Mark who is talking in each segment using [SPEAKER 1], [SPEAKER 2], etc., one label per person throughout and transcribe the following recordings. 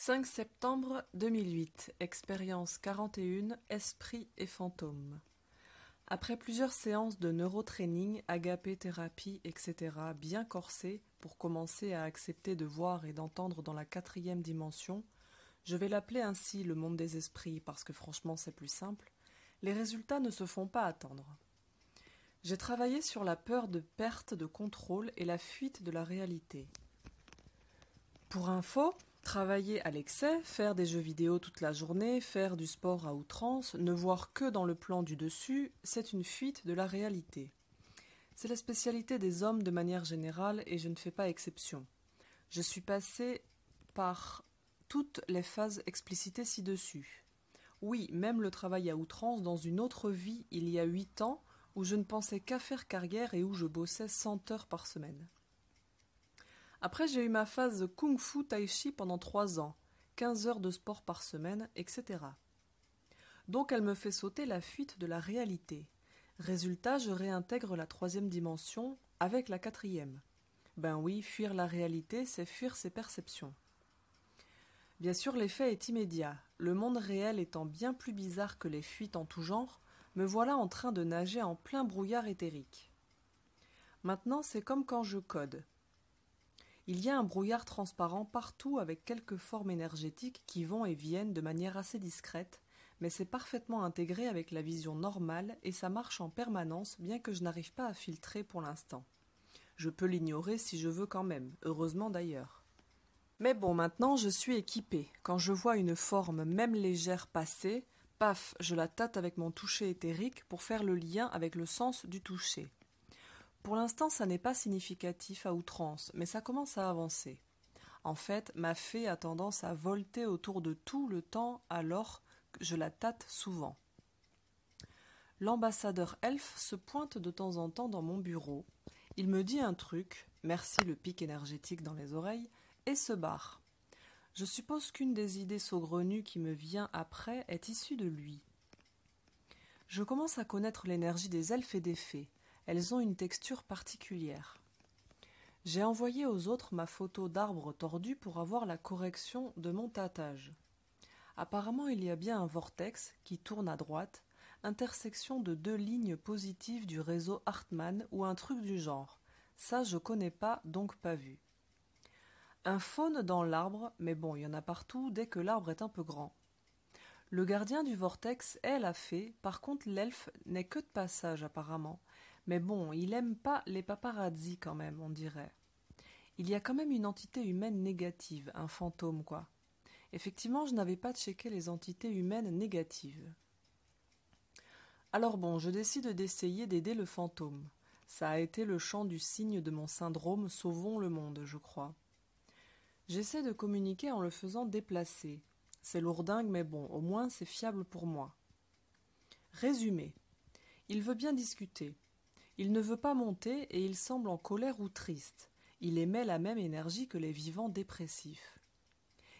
[SPEAKER 1] 5 septembre 2008, expérience 41, esprit et fantôme. Après plusieurs séances de neurotraining, agapé-thérapie, etc., bien corsées pour commencer à accepter de voir et d'entendre dans la 4e dimension, je vais l'appeler ainsi le monde des esprits parce que franchement c'est plus simple, les résultats ne se font pas attendre. J'ai travaillé sur la peur de perte de contrôle et la fuite de la réalité. Pour info, travailler à l'excès, faire des jeux vidéo toute la journée, faire du sport à outrance, ne voir que dans le plan du dessus, c'est une fuite de la réalité. C'est la spécialité des hommes de manière générale et je ne fais pas exception. Je suis passée par toutes les phases explicitées ci-dessus. Oui, même le travail à outrance dans une autre vie il y a 8 ans où je ne pensais qu'à faire carrière et où je bossais 100 heures par semaine. Après, j'ai eu ma phase de kung-fu tai-chi pendant 3 ans, 15 heures de sport par semaine, etc. Donc elle me fait sauter la fuite de la réalité. Résultat, je réintègre la 3e dimension avec la 4e. Ben oui, fuir la réalité, c'est fuir ses perceptions. Bien sûr, l'effet est immédiat. Le monde réel étant bien plus bizarre que les fuites en tout genre, me voilà en train de nager en plein brouillard éthérique. Maintenant, c'est comme quand je code. Il y a un brouillard transparent partout avec quelques formes énergétiques qui vont et viennent de manière assez discrète, mais c'est parfaitement intégré avec la vision normale et ça marche en permanence bien que je n'arrive pas à filtrer pour l'instant. Je peux l'ignorer si je veux quand même, heureusement d'ailleurs. Mais bon, maintenant je suis équipée. Quand je vois une forme même légère passer, paf, je la tâte avec mon toucher éthérique pour faire le lien avec le sens du toucher. Pour l'instant, ça n'est pas significatif à outrance, mais ça commence à avancer. En fait, ma fée a tendance à volter autour de tout le temps alors que je la tâte souvent. L'ambassadeur elfe se pointe de temps en temps dans mon bureau. Il me dit un truc, merci le pic énergétique dans les oreilles, et se barre. Je suppose qu'une des idées saugrenues qui me vient après est issue de lui. Je commence à connaître l'énergie des elfes et des fées. Elles ont une texture particulière. J'ai envoyé aux autres ma photo d'arbre tordu pour avoir la correction de mon tâtage. Apparemment, il y a bien un vortex qui tourne à droite, intersection de 2 lignes positives du réseau Hartmann ou un truc du genre. Ça, je connais pas, donc pas vu. Un faune dans l'arbre, mais bon, il y en a partout dès que l'arbre est un peu grand. Le gardien du vortex est la fée, par contre l'elfe n'est que de passage apparemment. Mais bon, il aime pas les paparazzis quand même, on dirait. Il y a quand même une entité humaine négative, un fantôme quoi. Effectivement, je n'avais pas checké les entités humaines négatives. Alors bon, je décide d'essayer d'aider le fantôme. Ça a été le chant du cygne de mon syndrome Sauvons le monde, je crois. J'essaie de communiquer en le faisant déplacer. C'est lourdingue, mais bon, au moins c'est fiable pour moi. Résumé. Il veut bien discuter. Il ne veut pas monter et il semble en colère ou triste. Il émet la même énergie que les vivants dépressifs.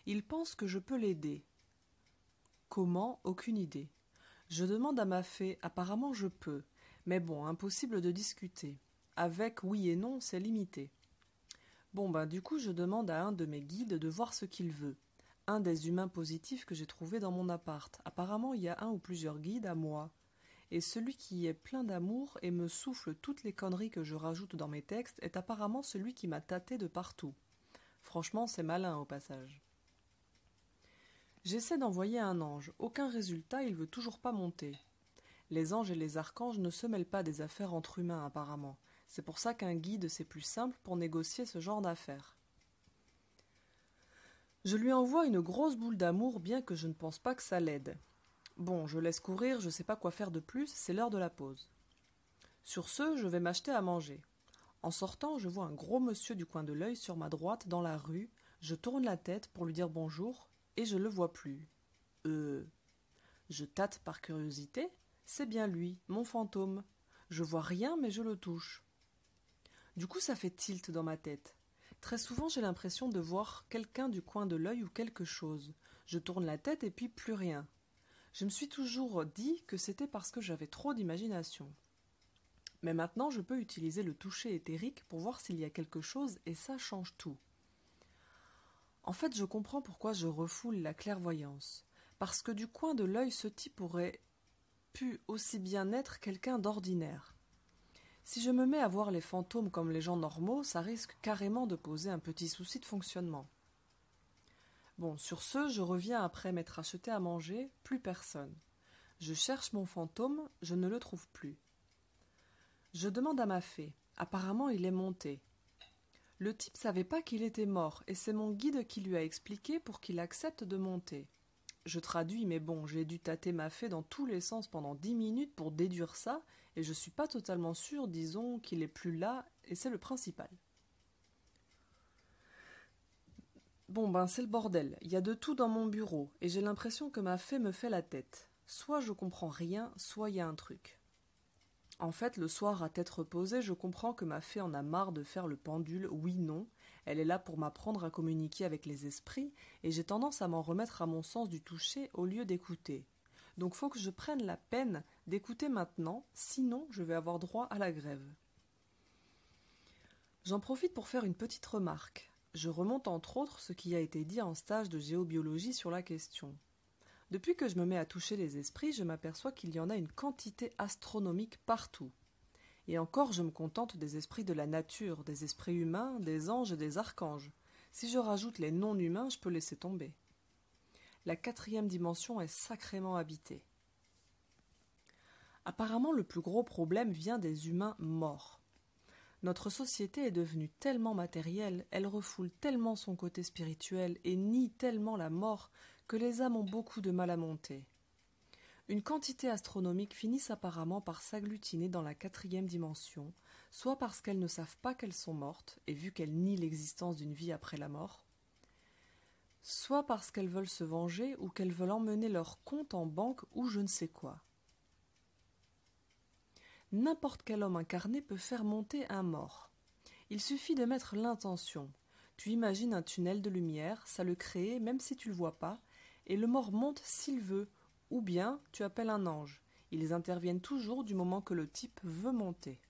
[SPEAKER 1] Il pense que je peux l'aider. Comment? Aucune idée. Je demande à ma fée, apparemment je peux, mais bon, impossible de discuter. Avec oui et non, c'est limité. Bon ben du coup je demande à un de mes guides de voir ce qu'il veut. Un des humains positifs que j'ai trouvé dans mon appart. Apparemment il y a un ou plusieurs guides à moi. Et celui qui est plein d'amour et me souffle toutes les conneries que je rajoute dans mes textes est apparemment celui qui m'a tâté de partout. Franchement, c'est malin au passage. J'essaie d'envoyer un ange. Aucun résultat, il veut toujours pas monter. Les anges et les archanges ne se mêlent pas des affaires entre humains apparemment. C'est pour ça qu'un guide c'est plus simple pour négocier ce genre d'affaires. Je lui envoie une grosse boule d'amour bien que je ne pense pas que ça l'aide. Bon, je laisse courir, je sais pas quoi faire de plus, c'est l'heure de la pause. Sur ce, je vais m'acheter à manger. En sortant, je vois un gros monsieur du coin de l'œil sur ma droite dans la rue, je tourne la tête pour lui dire bonjour, et je le vois plus. Je tâte par curiosité, c'est bien lui, mon fantôme. Je vois rien, mais je le touche. Du coup, ça fait tilt dans ma tête. Très souvent, j'ai l'impression de voir quelqu'un du coin de l'œil ou quelque chose. Je tourne la tête et puis plus rien. Je me suis toujours dit que c'était parce que j'avais trop d'imagination. Mais maintenant, je peux utiliser le toucher éthérique pour voir s'il y a quelque chose et ça change tout. En fait, je comprends pourquoi je refoule la clairvoyance. Parce que du coin de l'œil, ce type aurait pu aussi bien être quelqu'un d'ordinaire. Si je me mets à voir les fantômes comme les gens normaux, ça risque carrément de poser un petit souci de fonctionnement. Bon, sur ce, je reviens après m'être acheté à manger, plus personne. Je cherche mon fantôme, je ne le trouve plus. Je demande à ma fée. Apparemment, il est monté. Le type savait pas qu'il était mort, et c'est mon guide qui lui a expliqué pour qu'il accepte de monter. Je traduis, mais bon, j'ai dû tâter ma fée dans tous les sens pendant 10 minutes pour déduire ça, et je suis pas totalement sûre, disons, qu'il est plus là, et c'est le principal. Bon ben c'est le bordel, il y a de tout dans mon bureau, et j'ai l'impression que ma fée me fait la tête. Soit je comprends rien, soit il y a un truc. En fait, le soir, à tête reposée, je comprends que ma fée en a marre de faire le pendule oui-non. Elle est là pour m'apprendre à communiquer avec les esprits, et j'ai tendance à m'en remettre à mon sens du toucher au lieu d'écouter. Donc faut que je prenne la peine d'écouter maintenant, sinon je vais avoir droit à la grève. J'en profite pour faire une petite remarque. Je remonte entre autres ce qui a été dit en stage de géobiologie sur la question. Depuis que je me mets à toucher les esprits, je m'aperçois qu'il y en a une quantité astronomique partout. Et encore, je me contente des esprits de la nature, des esprits humains, des anges et des archanges. Si je rajoute les non-humains, je peux laisser tomber. La 4e dimension est sacrément habitée. Apparemment, le plus gros problème vient des humains morts. Notre société est devenue tellement matérielle, elle refoule tellement son côté spirituel et nie tellement la mort que les âmes ont beaucoup de mal à monter. Une quantité astronomique finissent apparemment par s'agglutiner dans la 4e dimension, soit parce qu'elles ne savent pas qu'elles sont mortes, et vu qu'elles nient l'existence d'une vie après la mort, soit parce qu'elles veulent se venger ou qu'elles veulent emmener leur compte en banque ou je ne sais quoi. N'importe quel homme incarné peut faire monter un mort. Il suffit de mettre l'intention. Tu imagines un tunnel de lumière, ça le crée même si tu le vois pas, et le mort monte s'il veut, ou bien tu appelles un ange. Ils interviennent toujours du moment que le type veut monter.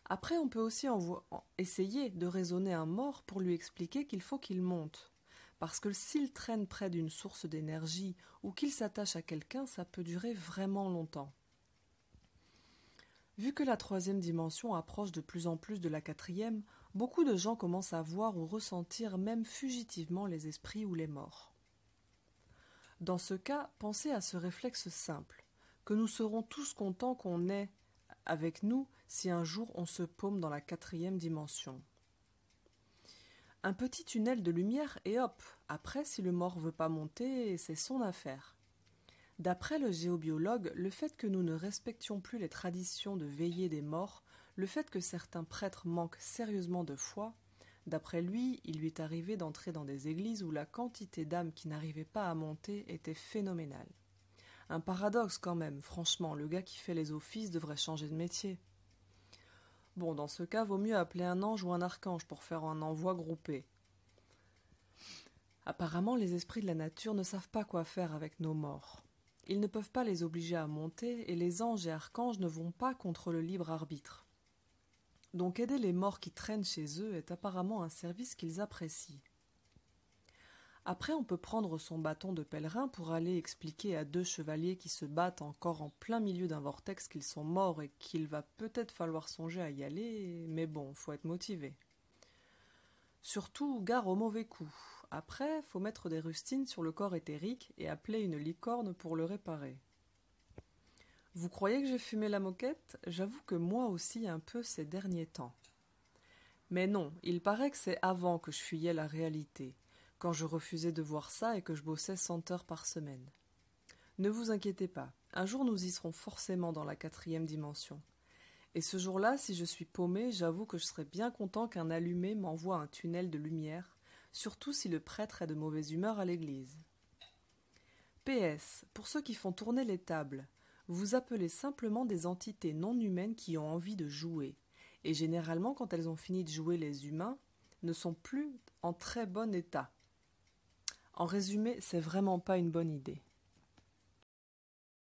[SPEAKER 1] Après, on peut aussi essayer de raisonner un mort pour lui expliquer qu'il faut qu'il monte. Parce que s'il traîne près d'une source d'énergie ou qu'il s'attache à quelqu'un, ça peut durer vraiment longtemps. Vu que la 3e dimension approche de plus en plus de la 4e, beaucoup de gens commencent à voir ou ressentir même fugitivement les esprits ou les morts. Dans ce cas, pensez à ce réflexe simple, que nous serons tous contents qu'on ait avec nous si un jour on se paume dans la 4e dimension. Un petit tunnel de lumière et hop, après si le mort veut pas monter, c'est son affaire. D'après le géobiologue, le fait que nous ne respections plus les traditions de veillée des morts, le fait que certains prêtres manquent sérieusement de foi, d'après lui, il lui est arrivé d'entrer dans des églises où la quantité d'âmes qui n'arrivaient pas à monter était phénoménale. Un paradoxe quand même, franchement, le gars qui fait les offices devrait changer de métier. Bon, dans ce cas, vaut mieux appeler un ange ou un archange pour faire un envoi groupé. Apparemment, les esprits de la nature ne savent pas quoi faire avec nos morts. Ils ne peuvent pas les obliger à monter et les anges et archanges ne vont pas contre le libre arbitre. Donc aider les morts qui traînent chez eux est apparemment un service qu'ils apprécient. Après, on peut prendre son bâton de pèlerin pour aller expliquer à 2 chevaliers qui se battent encore en plein milieu d'un vortex qu'ils sont morts et qu'il va peut-être falloir songer à y aller, mais bon, faut être motivé. Surtout, gare au mauvais coup. Après, faut mettre des rustines sur le corps éthérique et appeler une licorne pour le réparer. Vous croyez que j'ai fumé la moquette? J'avoue que moi aussi un peu ces derniers temps. Mais non, il paraît que c'est avant que je fuyais la réalité, quand je refusais de voir ça et que je bossais 100 heures par semaine. Ne vous inquiétez pas, un jour nous y serons forcément dans la 4e dimension. Et ce jour-là, si je suis paumé, j'avoue que je serais bien content qu'un allumé m'envoie un tunnel de lumière, surtout si le prêtre est de mauvaise humeur à l'église. PS, pour ceux qui font tourner les tables, vous appelez simplement des entités non humaines qui ont envie de jouer, et généralement quand elles ont fini de jouer les humains, ne sont plus en très bon état. En résumé, c'est vraiment pas une bonne idée.